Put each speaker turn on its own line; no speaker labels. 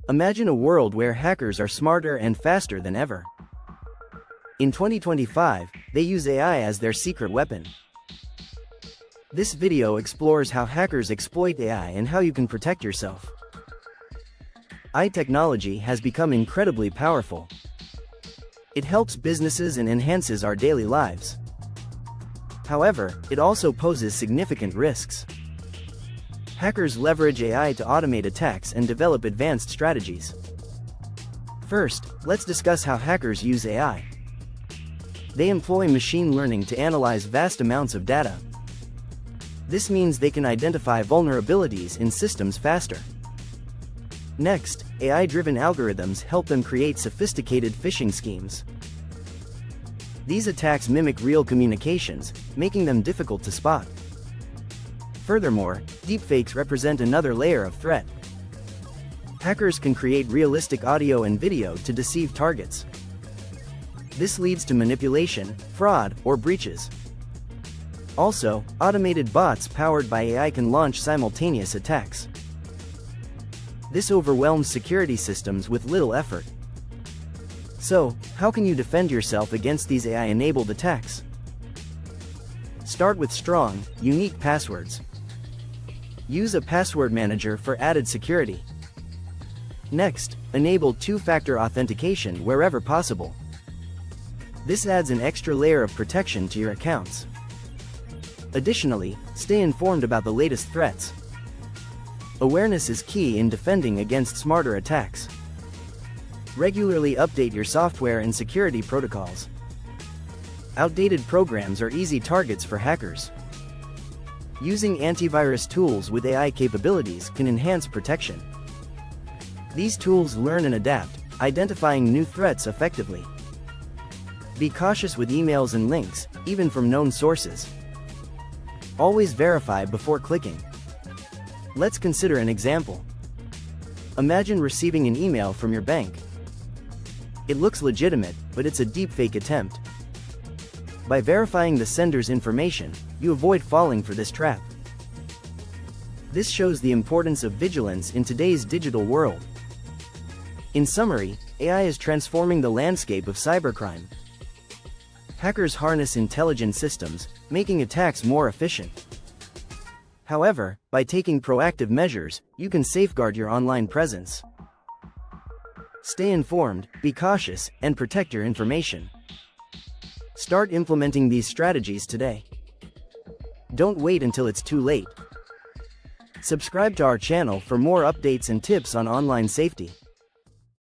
Imagine a world where hackers are smarter and faster than ever. In 2025, they use AI as their secret weapon. This video explores how hackers exploit AI and how you can protect yourself. AI technology has become incredibly powerful. It helps businesses and enhances our daily lives. However, it also poses significant risks. Hackers leverage AI to automate attacks and develop advanced strategies. First, let's discuss how hackers use AI. They employ machine learning to analyze vast amounts of data. This means they can identify vulnerabilities in systems faster. Next, AI-driven algorithms help them create sophisticated phishing schemes. These attacks mimic real communications, making them difficult to spot. Furthermore, deepfakes represent another layer of threat. Hackers can create realistic audio and video to deceive targets. This leads to manipulation, fraud, or breaches. Also, automated bots powered by AI can launch simultaneous attacks. This overwhelms security systems with little effort. So, how can you defend yourself against these AI-enabled attacks? Start with strong, unique passwords. Use a password manager for added security. Next, enable two-factor authentication wherever possible. This adds an extra layer of protection to your accounts. Additionally, stay informed about the latest threats. Awareness is key in defending against smarter attacks. Regularly update your software and security protocols. Outdated programs are easy targets for hackers. Using antivirus tools with AI capabilities can enhance protection. These tools learn and adapt, identifying new threats effectively. Be cautious with emails and links, even from known sources. Always verify before clicking. Let's consider an example. Imagine receiving an email from your bank. It looks legitimate, but it's a deepfake attempt. By verifying the sender's information, you avoid falling for this trap. This shows the importance of vigilance in today's digital world. In summary, AI is transforming the landscape of cybercrime. Hackers harness intelligent systems, making attacks more efficient. However, by taking proactive measures, you can safeguard your online presence. Stay informed, be cautious, and protect your information. Start implementing these strategies today. Don't wait until it's too late. Subscribe to our channel for more updates and tips on online safety.